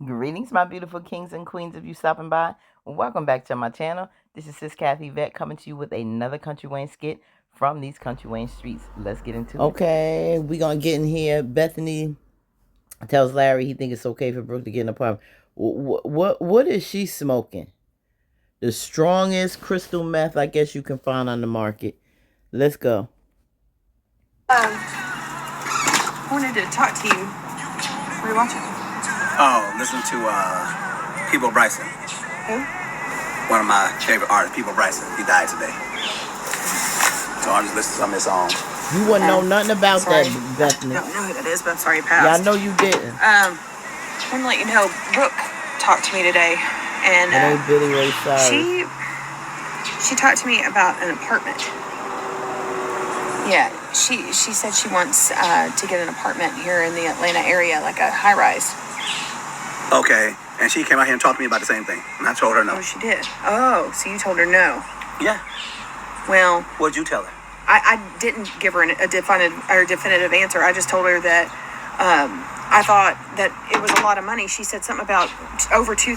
Greetings, my beautiful kings and queens, of you stopping by. Welcome back to my channel. This is Sis Kathy Vet coming to you with another Country Wayne skit from these Country Wayne streets. Let's get into it. Okay, we gonna get in here. Bethany tells Larry he think it's okay for Brooke to get in the apartment. What is she smoking? The strongest crystal meth I guess you can find on the market. Let's go. I wanted to talk to you. What are you watching? Oh, listen to People Bryson. Who? One of my favorite artists, People Bryson. He died today. So I just listened to some of his songs. You wouldn't know nothing about Sorry. that, Bethany. I don't know who that is, but I'm sorry you Yeah, I passed. know you didn't. I want to let you know, Brooke talked to me today, and It ain't Billy Ray Cyrus. she talked to me about an apartment. Yeah, she said she wants to get an apartment here in the Atlanta area, like a high rise. Okay, and she came out here and talked to me about the same thing, and I told her no. Oh, she did. Oh, so you told her no. Yeah. Well, What'd you tell her? I didn't give her a definitive answer. I just told her that I thought that it was a lot of money. She said something about over $2,000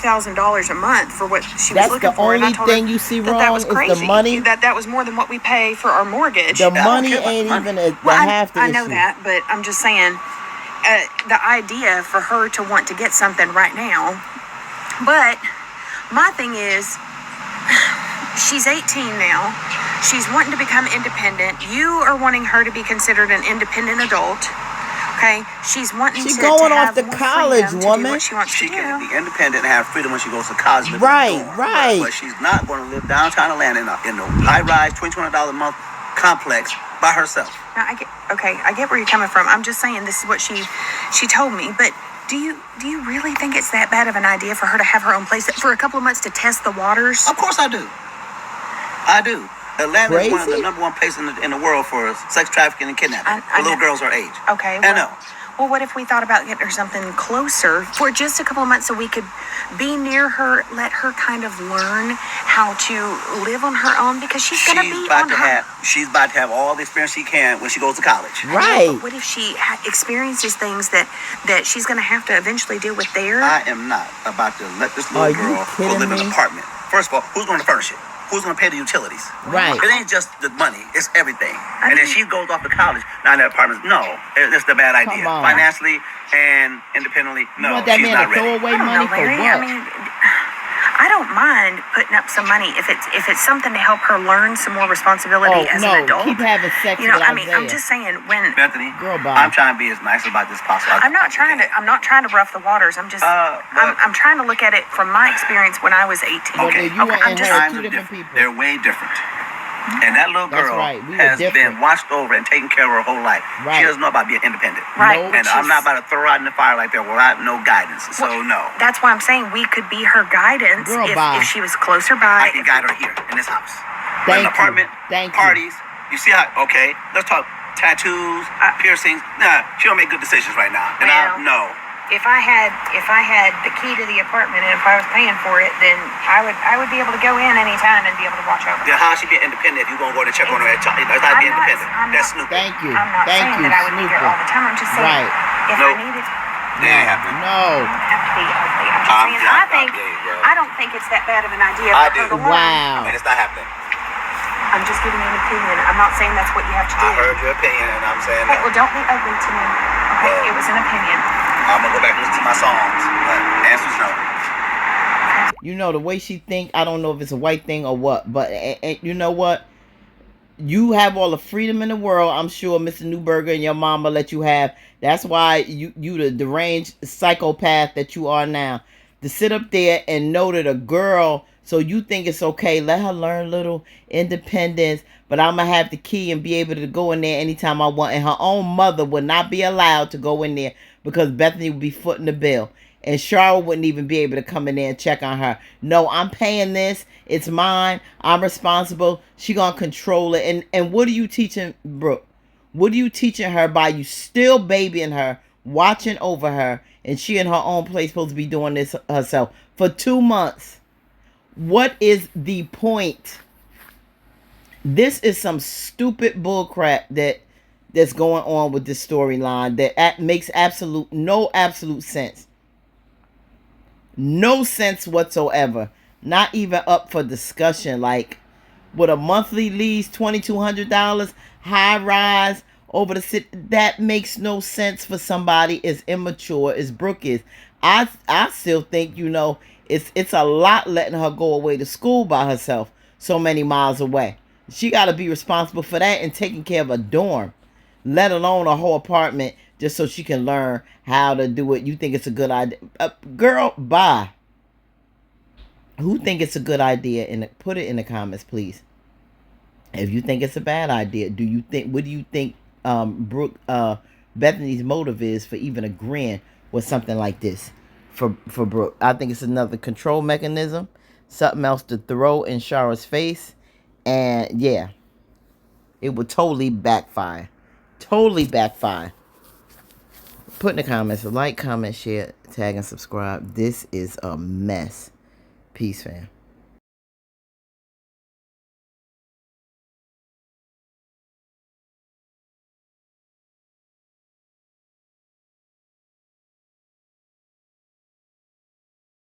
a month for what she was looking for. That's the only thing you see wrong was is crazy. the money. That was more than what we pay for our mortgage. The money ain't even half the issue. I know that, but I'm just saying the idea for her to want to get something right now. But my thing is, she's 18 now. She's wanting to become independent. You are wanting her to be considered an independent adult. Okay, she's wanting She's to going have off to more college, freedom to do woman. what she wants She to can do. be independent and have freedom when she goes to college. Right. But she's not going to live downtown Atlanta in a high-rise, $2,200 a month complex by herself. Now, I get where you're coming from. I'm just saying this is what she told me. But do you really think it's that bad of an idea for her to have her own place for a couple of months to test the waters? Of course I do. I do. Atlanta is one of the Crazy? number one places in the world for sex trafficking and kidnapping I for little know. girls her age. Okay. I know. Well, what if we thought about getting her something closer for just a couple of months so we could be near her, let her kind of learn how to live on her own because she's going to be on her. She's about to have all the experience she can when she goes to college. Right. But what if she experiences things that she's going to have to eventually deal with there? I am not about to let this little girl go live in an apartment. First of all, who's going to furnish it? Who's going to pay the utilities? Right. It ain't just the money. It's everything. And then she goes off to college. Now in that apartment, no. It's the bad idea. Come on. Financially and independently, You no. want that She's man not to ready. throw away I don't money know, for Larry. what? I mean, I don't mind putting up some money if it's something to help her learn some more responsibility as an adult. Keep having sex You know, with I mean, I'm just saying when Bethany, Girl, bye. I'm trying to be as nice about this possible. I'm not trying to rough the waters. I'm just I'm trying to look at it from my experience when I was 18. Okay, you and I'm her just are times two are different different. people. They're way different. And that little That's girl right. We were has different. been watched over and taken care of her whole life. Right. She doesn't know about being independent. Right. Nope. And I'm not about to throw her out in the fire like that without no guidance. So no. That's why I'm saying we could be her guidance Girl, bye. if she was closer I by. can guide her here in this house. Thank An you. apartment, Thank you. parties. You see how? Okay, let's talk tattoos, piercings. Nah, she don't make good decisions right now. And Well, I know. If I had the key to the apartment and if I was paying for it, then I would be able to go in anytime and be able to watch over. Then how she be independent if you gonna go to check on her at time? That's not being independent. That's snooping. Thank you. I'm not Thank saying you, that I would be there all the time. I'm just saying Right. if Nope. I needed. That ain't happening. No. It doesn't have to be ugly. I'm just I'm saying. bro. I don't think it's that bad of an idea I for her do. to learn. Wow. And it's not happening. I'm just giving you an opinion. I'm not saying that's what you have to do. I heard your opinion, and I'm saying Okay, that. well, don't be ugly to me. Okay, Well, it was an opinion. I'm gonna go back and listen to my songs. But the answer's no. You know the way she think. I don't know if it's a white thing or what, but you know what? You have all the freedom in the world. I'm sure Mr. Newberger and your mama let you have. That's why you the deranged psychopath that you are now. To sit up there and know that a girl, so you think it's okay, let her learn little independence, but I'm going to have the key and be able to go in there anytime I want. And her own mother would not be allowed to go in there because Bethany would be footing the bill. And Charlotte wouldn't even be able to come in there and check on her. No, I'm paying this. It's mine. I'm responsible. She gonna control it. And what are you teaching Brooke? What are you teaching her by you still babying her, watching over her, and she in her own place supposed to be doing this herself for 2 months? What is the point? This is some stupid bullcrap that's going on with this storyline that makes no absolute sense. No sense whatsoever. Not even up for discussion. Like, with a monthly lease, $2,200, high rise over the city, that makes no sense for somebody as immature as Brooke is. I still think, it's a lot letting her go away to school by herself so many miles away. She got to be responsible for that and taking care of a dorm, let alone a whole apartment, just so she can learn how to do it. You think it's a good idea? Girl, bye. Who think it's a good idea? And put it in the comments, please. If you think it's a bad idea, what do you think Brooke Bethany's motive is for even agreeing with something like this for Brooke? I think it's another control mechanism, something else to throw in Shara's face, and yeah, it would totally backfire. Totally backfire. Put in the comments, like, comment, share, tag, and subscribe. This is a mess. Peace, fam.